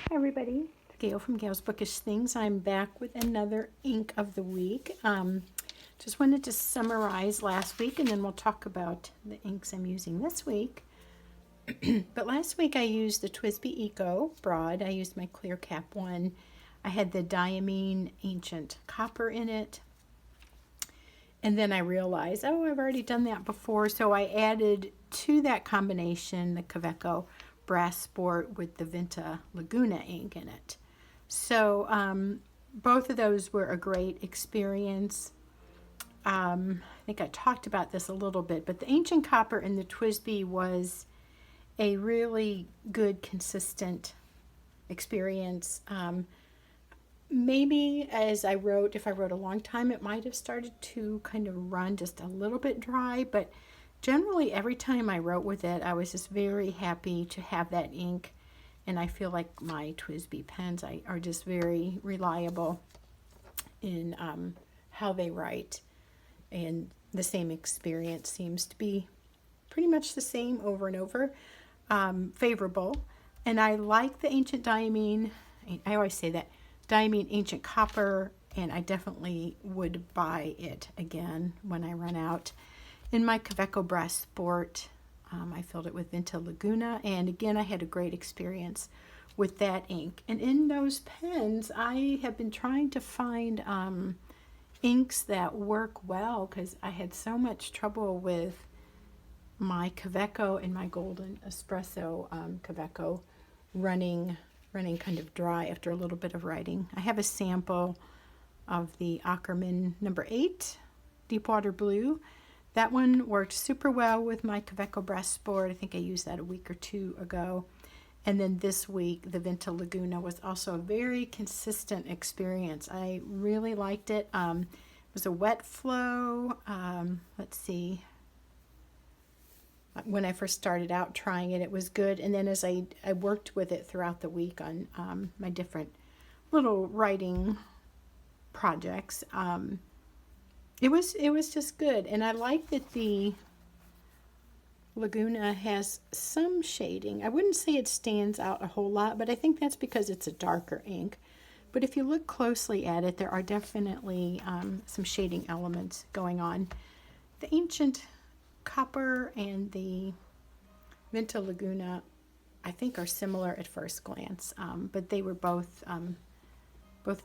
Hi everybody, it's Gail from Gail's Bookish Things. I'm back with another ink of the week. Just wanted to summarize last week and then we'll talk about the inks I'm using this week. But last week I used the TWSBI Eco Broad. I used my clear cap one. I had the Diamine Ancient Copper in it. And then I realized, oh, I've already done that before. So I added to that combination the Kaweco Brass Sport with the Vinta Laguna ink in it. So both of those were a great experience. I think I talked about this a little bit, but the Ancient Copper in the TWSBI was a really good, consistent experience. Maybe as I wrote, if I wrote a long time, it might have started to kind of run just a little bit dry, but generally every time I wrote with it, I was just very happy to have that ink, and I feel like my TWSBI pens are just very reliable in how they write, and the same experience seems to be pretty much the same over and over, favorable. And I like the Ancient Diamine. I always say that. Diamine Ancient Copper, and I definitely would buy it again when I run out. In my Kaweco Brass Sport, I filled it with Vinta Laguna, and again I had a great experience with that ink. And in those pens, I have been trying to find inks that work well, because I had so much trouble with my Kaweco and my Golden Espresso Kaweco running kind of dry after a little bit of writing. I have a sample of the Ackerman number 8 Deepwater Blue. That one worked super well with my Kaweco Brass Sport. I think I used that a week or two ago. And then this week, the Vinta Laguna was also a very consistent experience. I really liked it. It was a wet flow. Let's see. When I first started out trying it, it was good. And then as I worked with it throughout the week on my different little writing projects, it was just good. And I like that the Laguna has some shading. I wouldn't say it stands out a whole lot, but I think that's because it's a darker ink. But if you look closely at it, there are definitely some shading elements going on. The Ancient Copper and the Vinta Laguna, I think, are similar at first glance, but they were both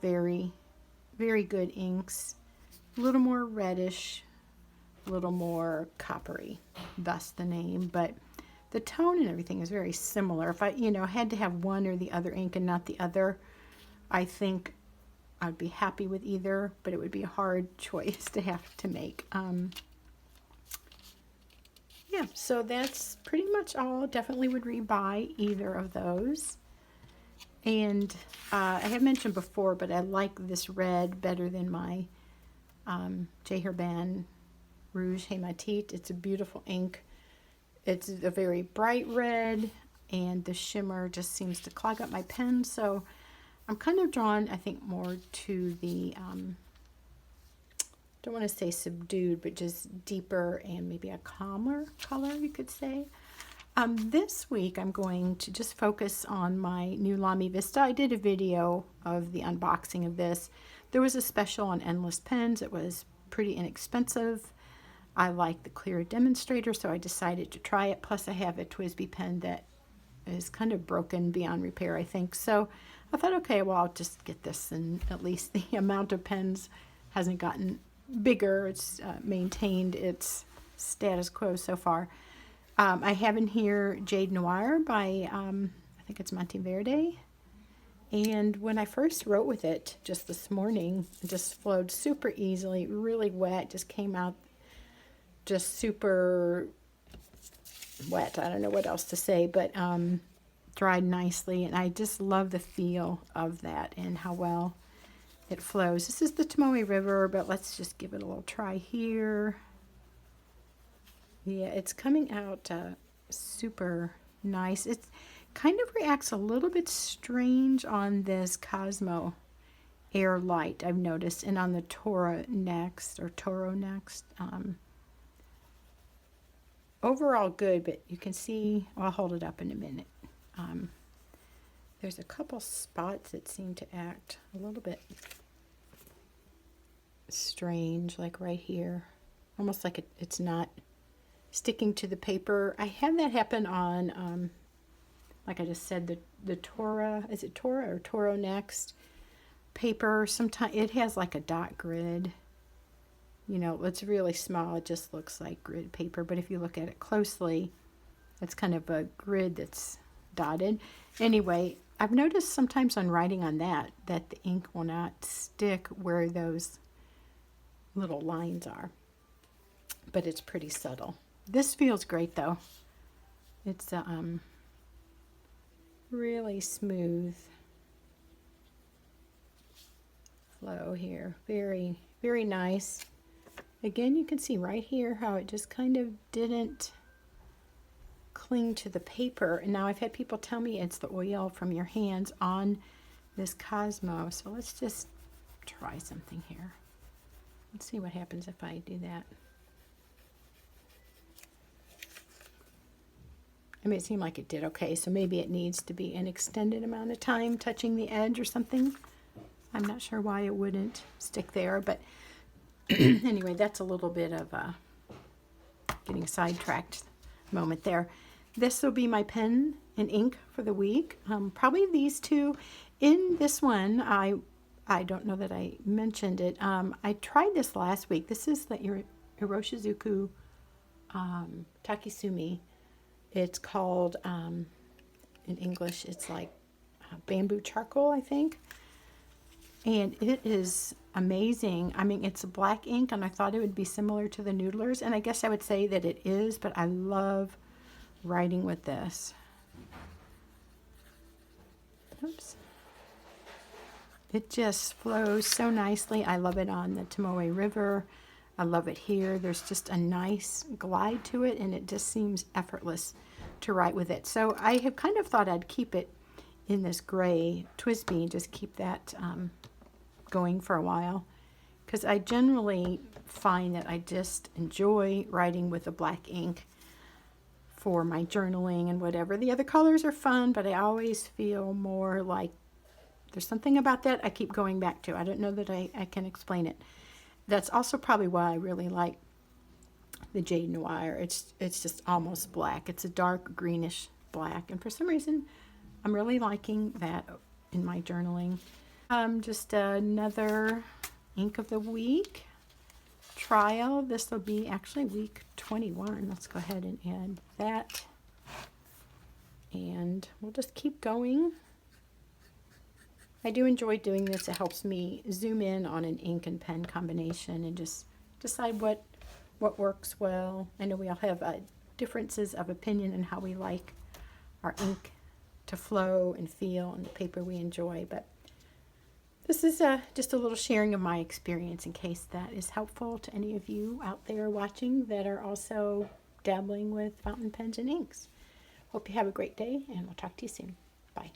very, very good inks. A little more reddish, a little more coppery, thus the name. But the tone and everything is very similar. If I, had to have one or the other ink and not the other, I think I'd be happy with either, but it would be a hard choice to have to make. Yeah, so that's pretty much all. Definitely would rebuy either of those. And I have mentioned before, but I like this red better than my J. Herbin Rouge Hematite. It's a beautiful ink. It's a very bright red, and the shimmer just seems to clog up my pen. So I'm kind of drawn, I think, more to the don't want to say subdued, but just deeper and maybe a calmer color, you could say. This week I'm going to just focus on my new Lamy Vista. I did a video of the unboxing of this. There was a special on Endless Pens. It was pretty inexpensive. I like the clear demonstrator, so I decided to try it. Plus I have a TWSBI pen that is kind of broken beyond repair, I think. So I thought, okay, well, I'll just get this, and at least the amount of pens hasn't gotten bigger. It's maintained its status quo so far. I have in here Jade Noir by I think it's Monte Verde, and when I first wrote with it just this morning, it just flowed super easily, really wet, just came out just super wet. I don't know what else to say, but dried nicely, and I just love the feel of that and how well it flows. This is the Tomoe River, but let's just give it a little try here. Yeah, it's coming out super nice. It kind of reacts a little bit strange on this Cosmo Air Light, I've noticed, and on the Toro Next. Overall good, but you can see, I'll hold it up in a minute. there's a couple spots that seem to act a little bit strange, like right here. Almost like it's not sticking to the paper. I had that happen on, like I just said, the Tora, is it Tora or Toro Next paper? Sometimes it has like a dot grid. You know, it's really small. It just looks like grid paper. But if you look at it closely, it's kind of a grid that's dotted. Anyway, I've noticed sometimes on writing on that the ink will not stick where those little lines are. But it's pretty subtle. This feels great though. It's really smooth flow here. Very, very nice. Again, you can see right here how it just kind of didn't cling to the paper. And now I've had people tell me it's the oil from your hands on this Cosmo. So let's just try something here. Let's see what happens if I do that. I mean, it seemed like it did okay, so maybe it needs to be an extended amount of time touching the edge or something. I'm not sure why it wouldn't stick there, but anyway, that's a little bit of a getting sidetracked moment there. This will be my pen and ink for the week. Probably these two. In this one, I don't know that I mentioned it. I tried this last week. This is the Iroshizuku Takisumi. It's called, in English, it's like bamboo charcoal, I think. And it is amazing. I mean, it's a black ink, and I thought it would be similar to the Noodlers. And I guess I would say that it is, but I love writing with this. Oops. It just flows so nicely. I love it on the Tomoe River. I love it here. There's just a nice glide to it, and it just seems effortless to write with it. So I have kind of thought I'd keep it in this gray TWSBI, just keep that going for a while, because I generally find that I just enjoy writing with a black ink for my journaling and whatever. The other colors are fun, but I always feel more like there's something about that I keep going back to. I don't know that I can explain it. That's also probably why I really like the Jade Noir. It's just almost black. It's a dark greenish black, and for some reason I'm really liking that in my journaling. Just another ink of the week trial. This will be actually week 21. Let's go ahead and add that, and we'll just keep going. I do enjoy doing this. It helps me zoom in on an ink and pen combination and just decide what works well. I know we all have differences of opinion in how we like our ink to flow and feel on the paper we enjoy, but this is just a little sharing of my experience in case that is helpful to any of you out there watching that are also dabbling with fountain pens and inks. Hope you have a great day, and we'll talk to you soon. Bye.